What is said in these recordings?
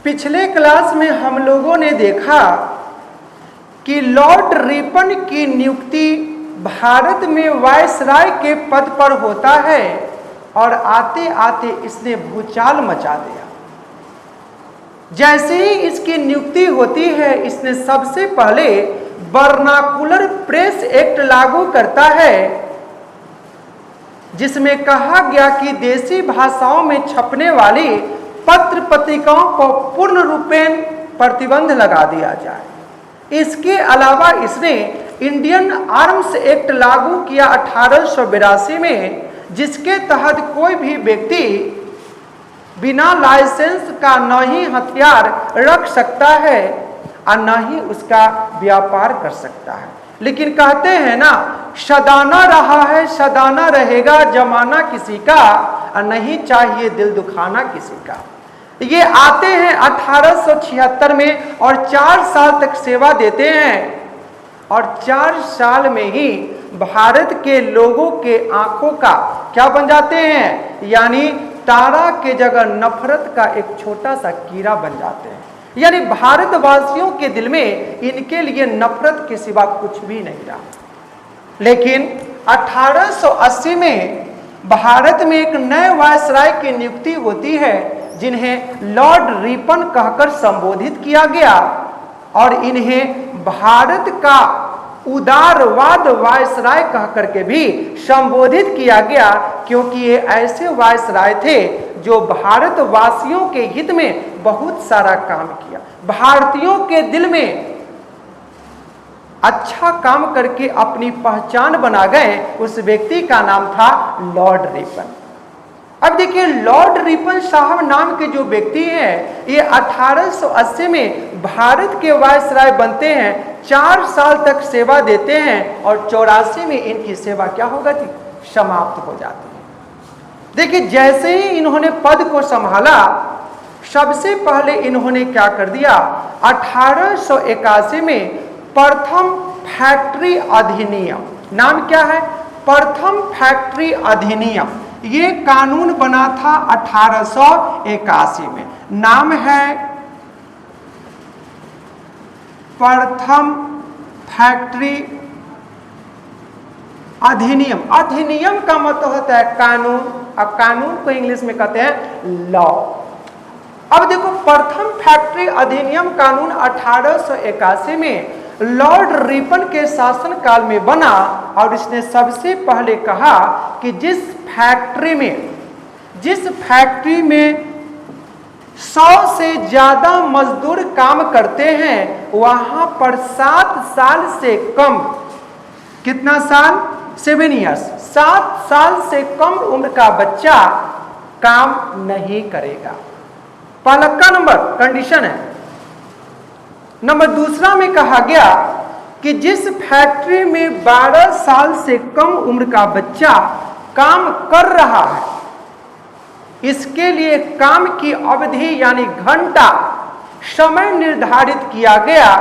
पिछले क्लास में हम लोगों ने देखा कि लॉर्ड रिपन की नियुक्ति भारत में वायसराय के पद पर होता है और आते आते इसने भूचाल मचा दिया। जैसे ही इसकी नियुक्ति होती है, इसने सबसे पहले वर्नाकुलर प्रेस एक्ट लागू करता है, जिसमें कहा गया कि देसी भाषाओं में छपने वाली पत्र पत्रिकाओं को पूर्ण रूपेण प्रतिबंध लगा दिया जाए। इसके अलावा इसने इंडियन आर्म्स एक्ट लागू किया 1882 में, जिसके तहत कोई भी व्यक्ति बिना लाइसेंस का न ही हथियार रख सकता है और न ही उसका व्यापार कर सकता है। लेकिन कहते हैं ना, सदाना रहा है सदाना रहेगा जमाना किसी का, और नहीं चाहिए दिल दुखाना किसी का। ये आते हैं 1876 में और 4 साल तक सेवा देते हैं, और 4 साल में ही भारत के लोगों के आंखों का क्या बन जाते हैं, यानी तारा के जगह नफरत का एक छोटा सा कीड़ा बन जाते हैं। यानी भारतवासियों के दिल में इनके लिए नफरत के सिवा कुछ भी नहीं रहा। लेकिन 1880 में भारत में एक नए वायसराय की नियुक्ति होती है, जिन्हें लॉर्ड रिपन कहकर संबोधित किया गया, और इन्हें भारत का उदारवाद वायसराय कहकर के भी संबोधित किया गया, क्योंकि ये ऐसे वायसराय थे जो भारतवासियों के हित में बहुत सारा काम किया, भारतीयों के दिल में अच्छा काम करके अपनी पहचान बना गए। उस व्यक्ति का नाम था लॉर्ड रिपन। अब देखिए, लॉर्ड रिपन साहब नाम के जो व्यक्ति हैं, ये 1880 में भारत के वायसराय बनते हैं, 4 साल तक सेवा देते हैं, और 84 में इनकी सेवा क्या हो गई, समाप्त हो जाती है। देखिए, जैसे ही इन्होंने पद को संभाला, सबसे पहले इन्होंने क्या कर दिया, 1881 में प्रथम फैक्ट्री अधिनियम, नाम क्या है, प्रथम फैक्ट्री अधिनियम, ये कानून बना था 1881 में। नाम है प्रथम फैक्ट्री अधिनियम। अधिनियम का मतलब होता है कानून, और कानून को इंग्लिश में कहते हैं लॉ। अब देखो, प्रथम फैक्ट्री अधिनियम कानून 1881 में लॉर्ड रिपन के शासनकाल में बना, और इसने सबसे पहले कहा कि जिस फैक्ट्री में 100 से ज्यादा मजदूर काम करते हैं, वहां पर 7 साल से कम, कितना साल, 7 ईयर्स, 7 साल से कम उम्र का बच्चा काम नहीं करेगा। पहला नंबर कंडीशन है। नंबर दूसरा में कहा गया कि जिस फैक्ट्री में 12 साल से कम उम्र का बच्चा काम कर रहा है, इसके लिए काम की अवधि यानी घंटा समय निर्धारित किया गया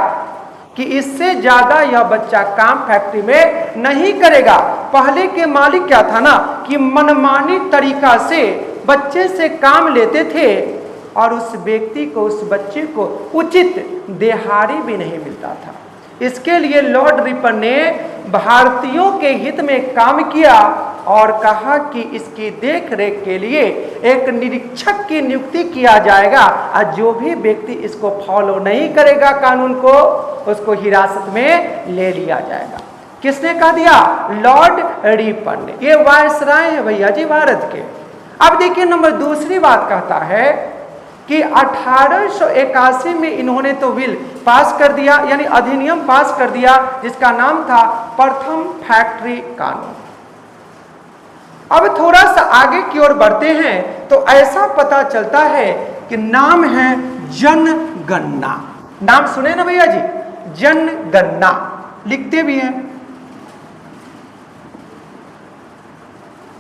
कि इससे ज्यादा यह बच्चा काम फैक्ट्री में नहीं करेगा। पहले के मालिक क्या था ना, कि मनमानी तरीका से बच्चे से काम लेते थे, और उस व्यक्ति को, उस बच्चे को उचित दिहाड़ी भी नहीं मिलता था। इसके लिए लॉर्ड रिपन ने भारतीयों के हित में काम किया और कहा कि इसकी देख रेख के लिए एक निरीक्षक की नियुक्ति किया जाएगा, और जो भी व्यक्ति इसको फॉलो नहीं करेगा कानून को, उसको हिरासत में ले लिया जाएगा। किसने कह दिया, लॉर्ड रिपन ने। ये वायसराय है भैया जी भारत के। अब देखिए, नंबर दूसरी बात कहता है कि 1881 में इन्होंने तो बिल पास कर दिया, यानी अधिनियम पास कर दिया, जिसका नाम था प्रथम फैक्ट्री कानून। अब थोड़ा सा आगे की ओर बढ़ते हैं तो ऐसा पता चलता है कि नाम है जनगणना। नाम सुने ना भैया जी, जनगणना लिखते भी हैं,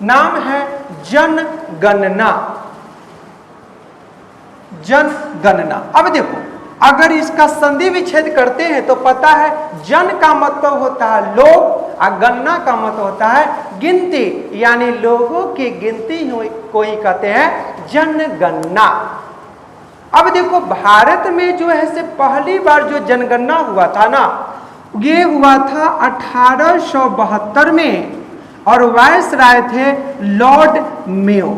नाम है जनगणना। जनगणना। अब देखो, अगर इसका संधि विच्छेद करते हैं तो पता है जन का मतलब होता है लोग और गणना का मतलब होता है गिनती, यानी लोगों की गिनती को ही कहते हैं जनगणना। अब देखो भारत में जो है से पहली बार जो जनगणना हुआ था ना, ये हुआ था 1872 में, और वायसराय थे लॉर्ड मेयो।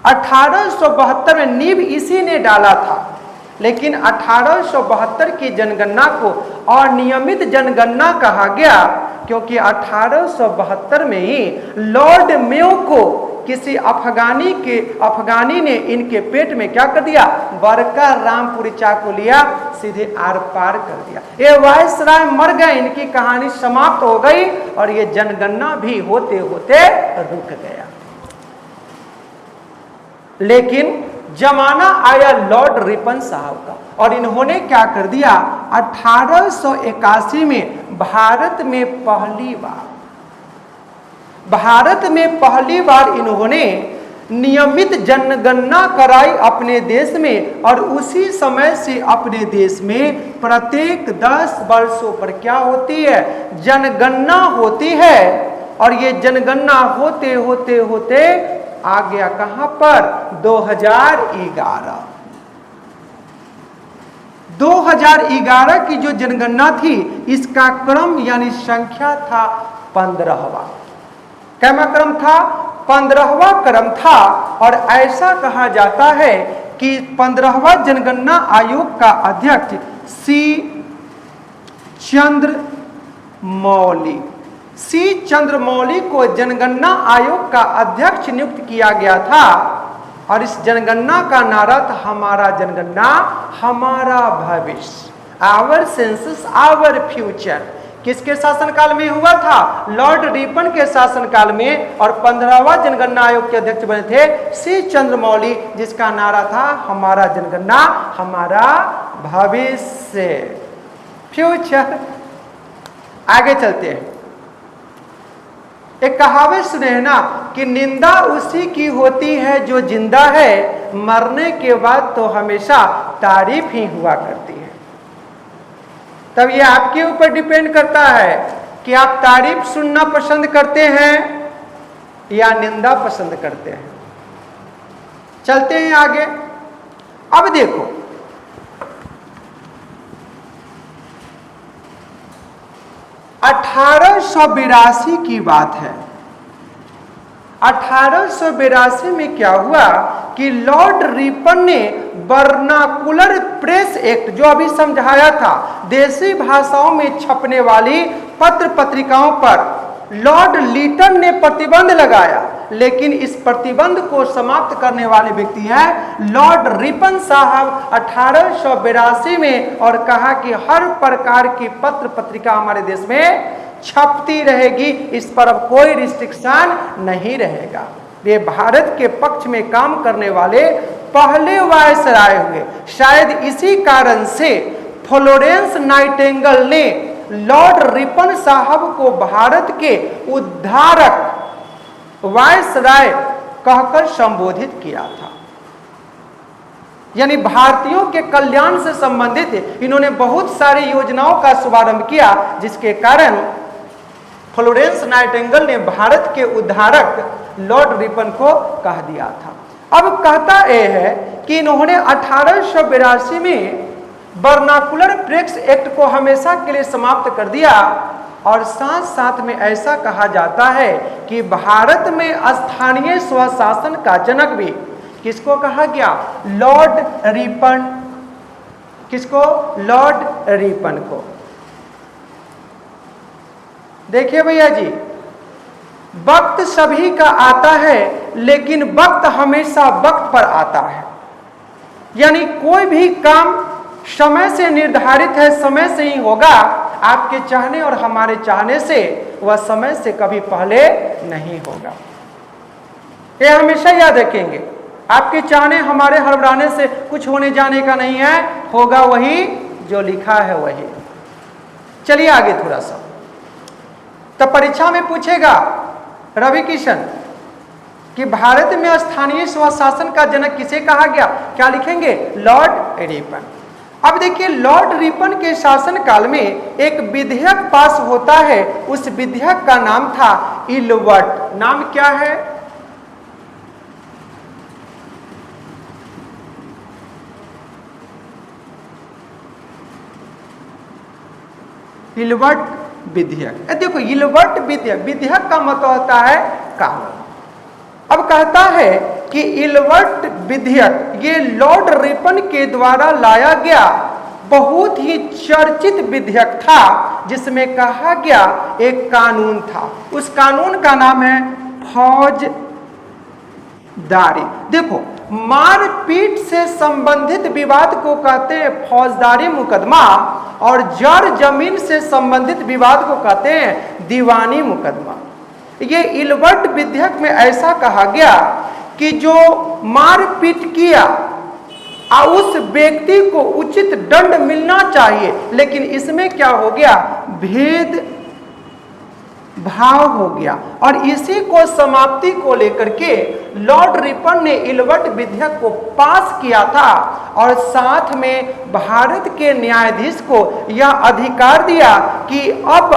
1872 में नींव इसी ने डाला था, लेकिन 1872 की जनगणना को अनियमित जनगणना कहा गया, क्योंकि 1872 में ही लॉर्ड मेयो को किसी अफगानी ने इनके पेट में क्या कर दिया, बरका रामपुरी चाकू लिया, सीधे आर पार कर दिया। ये वायसराय मर गए, इनकी कहानी समाप्त हो गई, और ये जनगणना भी होते होते रुक गया। लेकिन जमाना आया लॉर्ड रिपन साहब का, और इन्होंने क्या कर दिया, 1881 में भारत में पहली बार इन्होंने नियमित जनगणना कराई अपने देश में, और उसी समय से अपने देश में प्रत्येक 10 वर्षों पर क्या होती है, जनगणना होती है। और ये जनगणना होते होते होते आ गया कहां पर, 2011 की जो जनगणना थी, इसका क्रम यानी संख्या था 15वां। कैमा क्रम था, 15वां क्रम था। और ऐसा कहा जाता है कि 15वां जनगणना आयोग का अध्यक्ष सी चंद्रमौली को जनगणना आयोग का अध्यक्ष नियुक्त किया गया था। और इस जनगणना का नारा था, हमारा जनगणना हमारा भविष्य, आवर सेंसस आवर फ्यूचर। किसके शासनकाल में हुआ था, लॉर्ड रिपन के शासनकाल में। और 15वां जनगणना आयोग के अध्यक्ष बने थे सी चंद्रमौली, जिसका नारा था, हमारा जनगणना हमारा भविष्य, फ्यूचर। आगे चलते हैं। एक कहावत सुने हैं ना कि निंदा उसी की होती है जो जिंदा है, मरने के बाद तो हमेशा तारीफ ही हुआ करती है। तब ये आपके ऊपर डिपेंड करता है कि आप तारीफ सुनना पसंद करते हैं या निंदा पसंद करते हैं। चलते हैं आगे। अब देखो, अठारह की बात है। 1882 में क्या हुआ कि लॉर्ड रिपन ने वर्नाकुलर प्रेस एक्ट, जो अभी समझाया था, देसी भाषाओं में छपने वाली पत्र पत्रिकाओं पर लॉर्ड लीटन ने प्रतिबंध लगाया। लेकिन इस प्रतिबंध को समाप्त करने वाले व्यक्ति हैं लॉर्ड रिपन साहब 1882 में, और कहा कि हर प्रकार की पत्र पत्रिका हमारे देश में छपती रहेगी, इस पर अब कोई रिस्ट्रिक्शन नहीं रहेगा। ये भारत के पक्ष में काम करने वाले पहले वायसराय हुए। शायद इसी कारण से फ्लोरेंस नाइटिंगेल ने लॉर्ड रिपन साहब को भारत के उद्धारक वायसराय कहकर संबोधित किया था। यानी भारतीयों के कल्याण से संबंधित इन्होंने बहुत सारी योजनाओं का शुभारंभ किया, जिसके कारण फ्लोरेंस नाइटिंगेल ने भारत के उद्धारक लॉर्ड रिपन को कह दिया था। अब कहता यह है कि इन्होंने 1882 में वर्नाकुलर प्रेस एक्ट को हमेशा के लिए समाप्त कर दिया। और साथ साथ में ऐसा कहा जाता है कि भारत में स्थानीय स्वशासन का जनक भी किसको कहा गया, लॉर्ड रिपन। किसको, लॉर्ड रिपन को। देखिए भैया जी, वक्त सभी का आता है, लेकिन वक्त हमेशा वक्त पर आता है। यानी कोई भी काम समय से निर्धारित है, समय से ही होगा। आपके चाहने और हमारे चाहने से वह समय से कभी पहले नहीं होगा। ये हमेशा याद रखेंगे। आपके चाहने हमारे हड़बड़ाने से कुछ होने जाने का नहीं है, होगा वही जो लिखा है वही। चलिए आगे थोड़ा सा। तो परीक्षा में पूछेगा रवि किशन कि भारत में स्थानीय स्वशासन का जनक किसे कहा गया, क्या लिखेंगे, लॉर्ड रिपन। अब देखिए, लॉर्ड रिपन के शासन काल में एक विधेयक पास होता है। उस विधेयक का नाम था इलवर्ट। नाम क्या है, इलवर्ट विधेयक। देखो इलवर्ट विधेयक, विधेयक का मतलब होता है कानून। अब कहता है कि इलवर्ट विधेयक ये लॉर्ड रिपन के द्वारा लाया गया बहुत ही चर्चित विधेयक था, जिसमें कहा गया एक कानून था। उस कानून का नाम है फौजदारी। देखो मारपीट से संबंधित विवाद को कहते हैं फौजदारी मुकदमा, और जड़ जमीन से संबंधित विवाद को कहते हैं दीवानी मुकदमा। ये इलवर्ट विधेयक में ऐसा कहा गया कि जो मारपीट किया उस व्यक्ति को उचित दंड मिलना चाहिए, लेकिन इसमें क्या हो गया, भेद भाव हो गया। और इसी को समाप्ति को लेकर के लॉर्ड रिपन ने इलवर्ट विधेयक को पास किया था, और साथ में भारत के न्यायाधीश को यह अधिकार दिया कि अब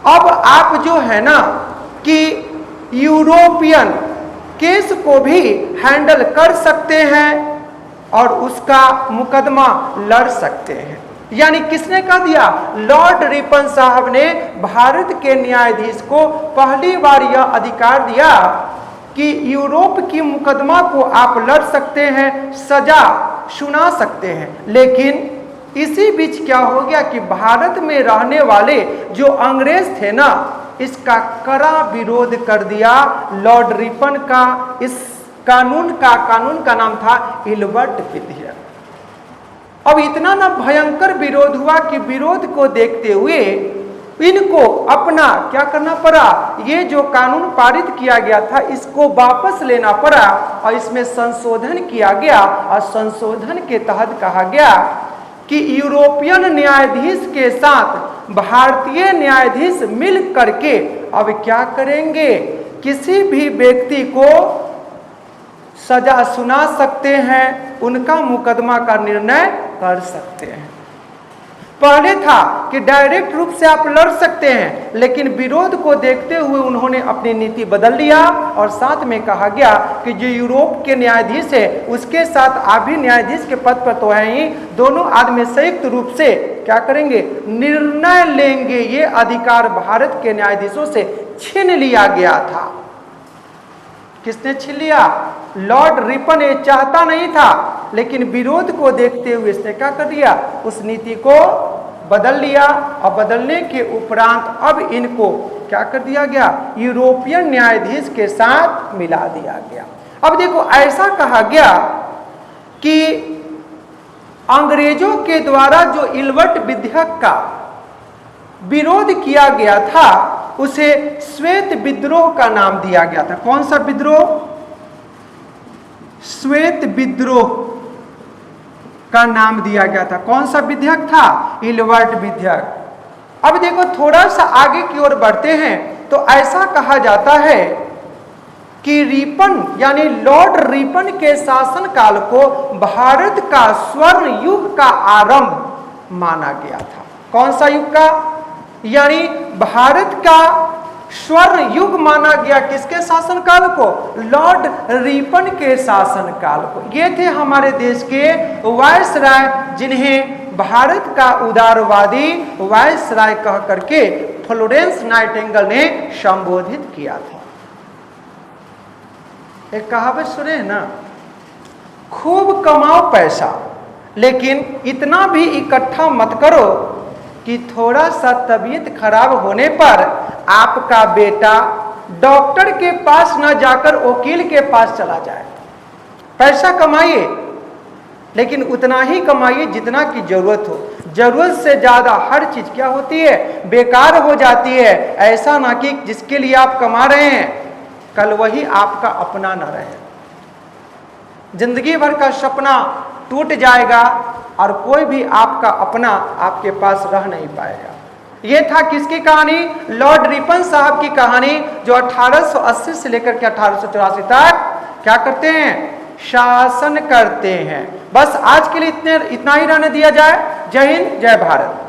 आप जो है ना कि यूरोपियन केस को भी हैंडल कर सकते हैं और उसका मुकदमा लड़ सकते हैं। यानी किसने कह दिया, लॉर्ड रिपन साहब ने भारत के न्यायाधीश को पहली बार यह अधिकार दिया कि यूरोप की मुकदमा को आप लड़ सकते हैं, सजा सुना सकते हैं। लेकिन इसी बीच क्या हो गया कि भारत में रहने वाले जो अंग्रेज थे ना, इसका कड़ा विरोध कर दिया लॉर्ड रिपन का। इस कानून का नाम था इलवर्ट विधेयक। अब इतना ना भयंकर विरोध हुआ कि विरोध को देखते हुए इनको अपना क्या करना पड़ा, ये जो कानून पारित किया गया था इसको वापस लेना पड़ा, और इसमें संशोधन किया गया। और संशोधन के तहत कहा गया कि यूरोपियन न्यायाधीश के साथ भारतीय न्यायाधीश मिल करके अब क्या करेंगे, किसी भी व्यक्ति को सजा सुना सकते हैं, उनका मुकदमा का निर्णय कर सकते हैं। पहले था कि डायरेक्ट रूप से आप लड़ सकते हैं, लेकिन विरोध को देखते हुए उन्होंने अपनी नीति बदल लिया, और साथ में कहा गया कि जो यूरोप के न्यायाधीश है उसके साथ आप भी न्यायाधीश के पद पर तो हैं ही, दोनों आदमी संयुक्त रूप से क्या करेंगे, निर्णय लेंगे। ये अधिकार भारत के न्यायाधीशों से छीन लिया गया था। किसने छीन लिया, लॉर्ड रिपन ये चाहता नहीं था, लेकिन विरोध को देखते हुए इसने क्या कर दिया, उस नीति को बदल लिया। और बदलने के उपरांत अब इनको क्या कर दिया गया, यूरोपियन न्यायाधीश के साथ मिला दिया गया। अब देखो ऐसा कहा गया कि अंग्रेजों के द्वारा जो इलवर्ट विधेयक का विरोध किया गया था उसे श्वेत विद्रोह का नाम दिया गया था। कौन सा विद्रोह, श्वेत विद्रोह का नाम दिया गया था। कौन सा विधेयक था, इलवर्ट विधेयक। अब देखो थोड़ा सा आगे की ओर बढ़ते हैं तो ऐसा कहा जाता है कि रिपन यानी लॉर्ड रिपन के शासन काल को भारत का स्वर्ण युग का आरंभ माना गया था। कौन सा युग का, यानी भारत का स्वर्ण युग माना गया किसके शासनकाल को, लॉर्ड रिपन के शासनकाल को। ये थे हमारे देश के वायसराय, जिन्हें भारत का उदारवादी वायसराय कह करके फ्लोरेंस नाइटिंगेल ने संबोधित किया था। एक कहावत सुने हैं ना, खूब कमाओ पैसा लेकिन इतना भी इकट्ठा मत करो कि थोड़ा सा तबीयत खराब होने पर आपका बेटा डॉक्टर के पास न जाकर वकील के पास चला जाए। पैसा कमाइए लेकिन उतना ही कमाइए जितना की जरूरत हो। जरूरत से ज्यादा हर चीज क्या होती है, बेकार हो जाती है। ऐसा ना कि जिसके लिए आप कमा रहे हैं कल वही आपका अपना न रहे। जिंदगी भर का सपना टूट जाएगा और कोई भी आपका अपना आपके पास रह नहीं पाएगा। ये था किसकी कहानी, लॉर्ड रिपन साहब की कहानी, जो 1880 से लेकर के 1884 तक क्या करते हैं, शासन करते हैं। बस आज के लिए इतना ही रहने दिया जाए। जय हिंद, जय भारत।